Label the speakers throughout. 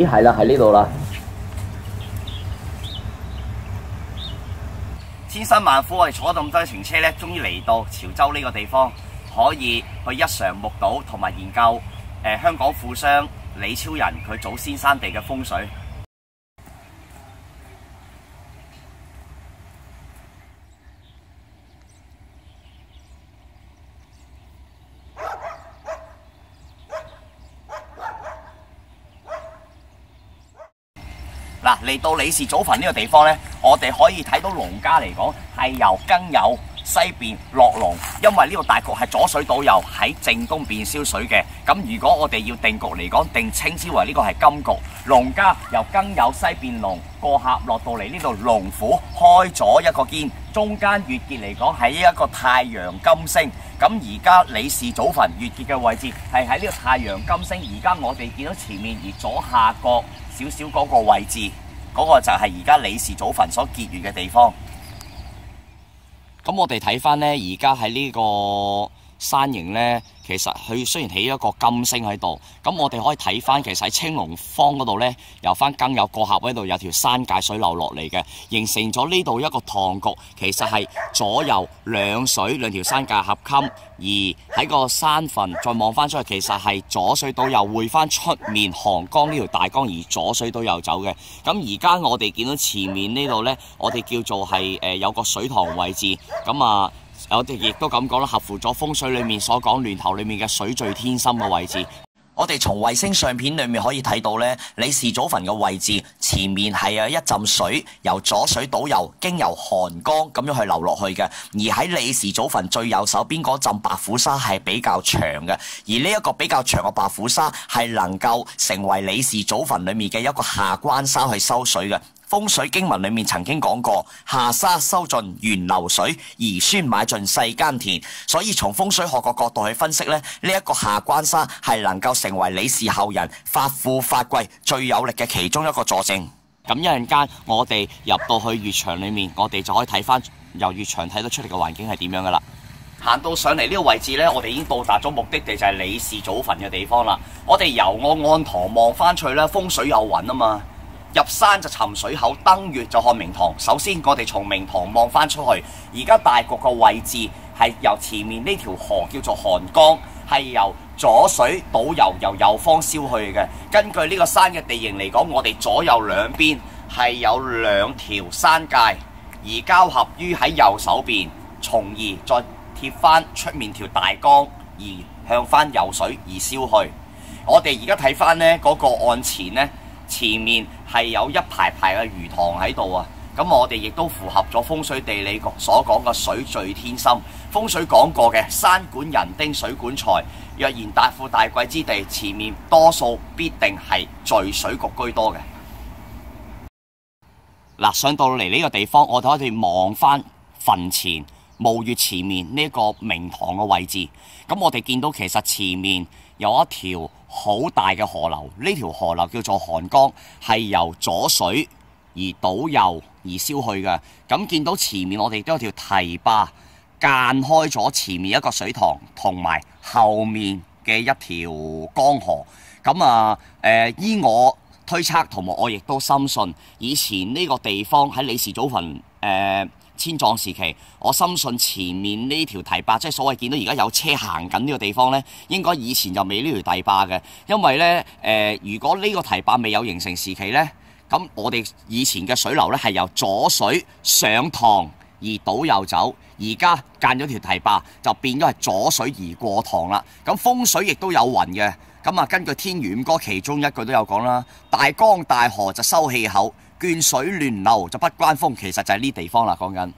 Speaker 1: 咦，係啦，喺呢度啦。千辛萬苦，我哋坐咁多程車咧，終於嚟到潮州呢個地方，可以去一嘗目睹同埋研究香港富商李超人佢祖先山地嘅風水。嗱，嚟到李氏祖墳呢個地方呢，我哋可以睇到農家嚟講係由庚酉西邊落農，因為呢個大局係左水倒右喺正東邊燒水嘅。咁如果我哋要定局嚟講，定稱之為呢個係金局。農家由庚酉西邊農過客落到嚟呢度龍虎開咗一個肩，中間月結嚟講係一個太陽金星。咁而家李氏祖墳月結嘅位置係喺呢個太陽金星，而家我哋見到前面而左下角少少嗰個位置，嗰個就係而家李氏祖墳所結月嘅地方。咁我哋睇翻呢，而家喺呢個山形呢，其實佢雖然起咗一個金星喺度，咁我哋可以睇翻，其實喺青龍坊嗰度呢，由翻庚酉過峽嗰度有條山界水流落嚟嘅，形成咗呢度一個塘局。其實係左右兩條山界合襟，而喺個山墳再望翻出去，其實係左水倒右匯翻出面杭江呢條大江，而左水倒右走嘅。咁而家我哋見到前面呢度呢，我哋叫做係有個水塘位置，咁啊。我哋亦都咁講啦，合乎咗風水裏面所講巒頭裏面嘅水聚天心嘅位置。我哋從衛星相片裏面可以睇到呢，李氏祖墳嘅位置前面係有一浸水由左水倒右，經由韓江咁樣去流落去嘅。而喺李氏祖墳最右手邊嗰浸白虎沙係比較長嘅，而呢一個比較長嘅白虎沙係能夠成為李氏祖墳裏面嘅一個下關沙去收水嘅。風水經文裏面曾經講過，下沙收盡源流水，兒孫買盡世間田。所以從風水學個角度去分析呢，呢一個下關沙係能夠成為李氏後人發富發貴最有力嘅其中一個佐證。咁一陣間我哋入到去月場裏面，我哋就可以睇翻由月場睇得出嚟嘅環境係點樣噶啦。行到上嚟呢個位置呢，我哋已經到達咗目的地，就係李氏祖墳嘅地方啦。我哋由我按堂望翻出去呢，風水有雲啊嘛。入山就尋水口，登月就看明堂。首先我哋從明堂望翻出去，而家大局個位置係由前面呢條河叫做韓江，係由左水倒右，由右方燒去嘅。根據呢個山嘅地形嚟講，我哋左右兩邊係有兩條山界，而交合於喺右手邊，從而再貼翻出面條大江，而向翻右水而燒去。我哋而家睇翻呢嗰個案前呢，前面係有一排排嘅魚塘喺度啊，咁我哋亦都符合咗風水地理局所講嘅水聚天心。風水講過嘅山管人丁，水管財。若然大富大貴之地，前面多數必定係聚水局居多嘅。嗱，上到嚟呢個地方，我哋可以望翻墳前墓穴前面呢個明堂嘅位置。咁我哋見到其實前面有一條好大嘅河流，呢條河流叫做韓江，係由左水而倒右而燒去嘅。咁見到前面我哋都有條堤壩間開咗前面一個水塘，同埋後面嘅一條江河。咁啊，依我推測同埋我亦都深信，以前呢個地方喺李氏祖墳遷葬時期，我深信前面呢條堤壩，即係所謂見到而家有車行緊呢個地方呢，應該以前就未呢條堤壩嘅。因為呢，如果呢個堤壩未有形成時期呢，咁我哋以前嘅水流呢係由左水上塘而倒右走，而家間咗條堤壩就變咗係左水而過塘啦。咁風水亦都有雲嘅，咁啊根據天元五歌其中一句都有講啦，大江大河就收氣口，眷水亂流就不關風。其實就係呢地方啦，講緊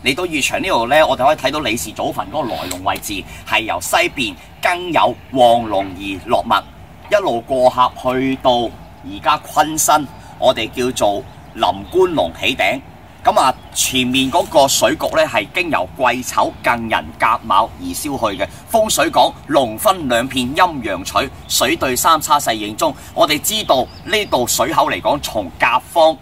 Speaker 1: 嚟到月場呢度呢，我哋可以睇到李氏祖墳嗰個來龍位置係由西邊庚酉旺龍而落脈，一路過峽去到而家坤身，我哋叫做臨官龍起頂。咁啊，前面嗰個水局呢係經由癸丑、庚寅、甲卯而燒去嘅。風水講龍分兩片，陰陽取，水對三叉四應中。我哋知道呢度水口嚟講，從甲方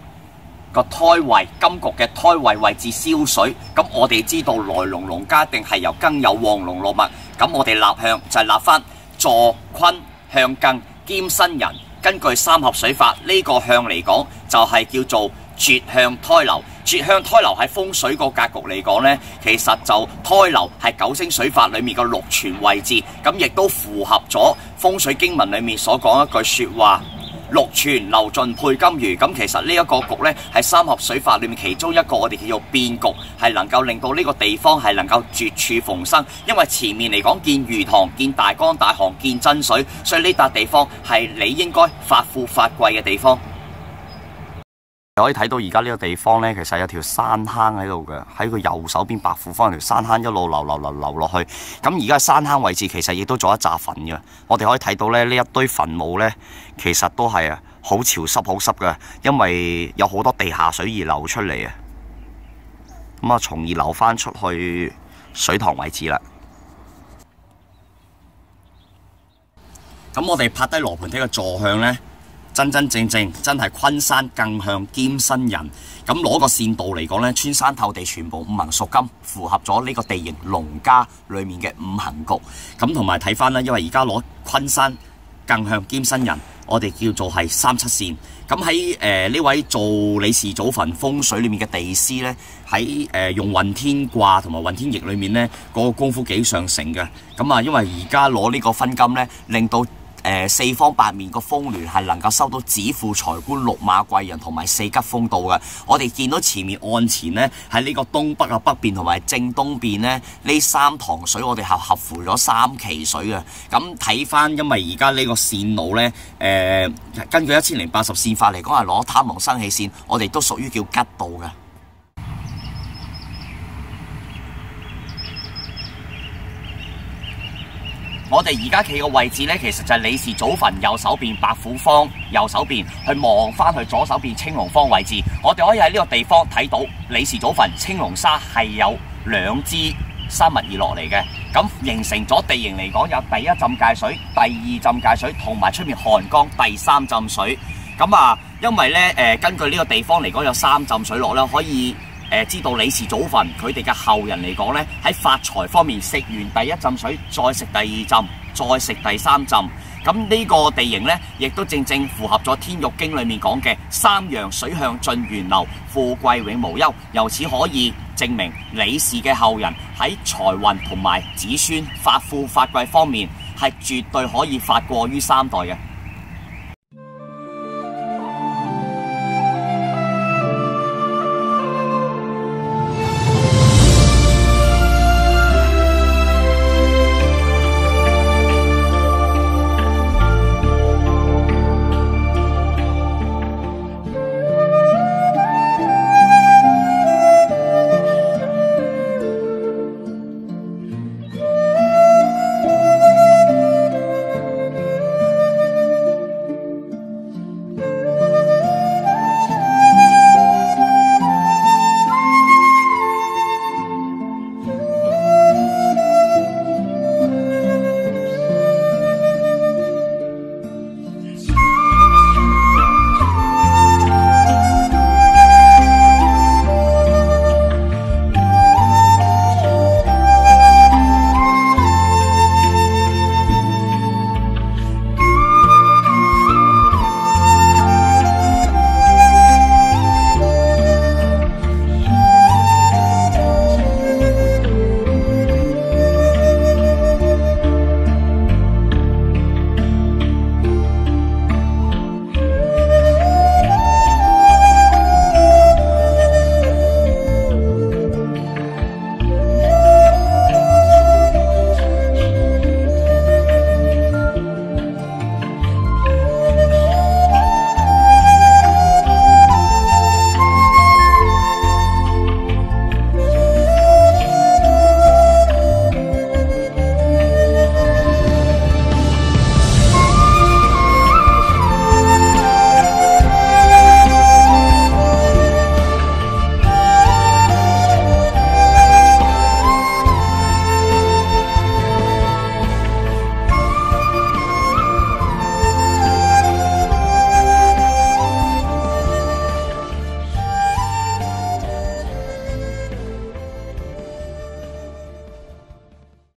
Speaker 1: 個胎位金局嘅胎位位置燒水，咁我哋知道來龍龍家定係由庚酉旺龍落脈。咁我哋立向就係立翻坐坤向庚兼身人根據三合水法呢個向嚟講，就係叫做絕向胎流。絕向胎流喺風水個格局嚟講呢，其實就胎流係九星水法裡面個祿存位置，咁亦都符合咗風水經文裡面所講一句説話：祿存流盡配金魚。咁其實呢一個局呢，係三合水法裡面其中一個我哋叫做變局，係能夠令到呢個地方係能夠絕處逢生。因為前面嚟講見魚塘、見大江大河、見真水，所以呢笪地方係你應該發富發貴嘅地方。可以睇到而家呢個地方呢，其實有條山坑喺度嘅，喺佢右手邊白虎方條山坑一路流落去。咁而家山坑位置其實亦都做一紮墳嘅。我哋可以睇到咧，呢一堆墳墓呢，其實都係好潮濕好濕嘅，因為有好多地下水而流出嚟啊。咁啊，從而流翻出去水塘位置啦。咁我哋拍低羅盤睇嘅坐向呢，真真係昆山更向兼新人。咁攞個線道嚟講呢，穿山透地，全部五行屬金，符合咗呢個地形農家裡面嘅五行局。咁同埋睇翻啦，因為而家攞昆山更向兼新人，我哋叫做係三七線。咁喺呢位做李氏祖墳風水裡面嘅地師呢，喺用運天卦同埋運天翼裡面呢，嗰個功夫幾上乘嘅。咁啊，因為而家攞呢個分金呢，令到四方八面個豐巒係能夠收到子父財官、六馬貴人同埋四吉風度嘅。我哋見到前面案前呢，喺呢個東北啊、北邊同埋正東邊呢，呢三塘水我哋係合乎咗三奇水嘅。咁睇翻，因為而家呢個線路呢，根據1080線法嚟講係攞貪狼生氣線，我哋都屬於叫吉道嘅。我哋而家企嘅位置呢，其實就係李氏祖墳右手邊白虎方，右手邊去望翻去左手邊青龍方位置。我哋可以喺呢個地方睇到李氏祖墳青龍沙係有兩支山脈而落嚟嘅，咁形成咗地形嚟講有第一浸界水、第二浸界水同埋出面漢江第三浸水。咁啊，因為呢，根據呢個地方嚟講有三浸水落啦，可以知道李氏祖墳佢哋嘅後人嚟講呢，喺發財方面食完第一浸水，再食第二浸，再食第三浸。咁呢個地形呢，亦都正符合咗《天玉經》裏面講嘅三陽水向盡源流，富貴永無憂。由此可以證明李氏嘅後人喺財運同埋子孫發富發貴方面係絕對可以發過於三代嘅。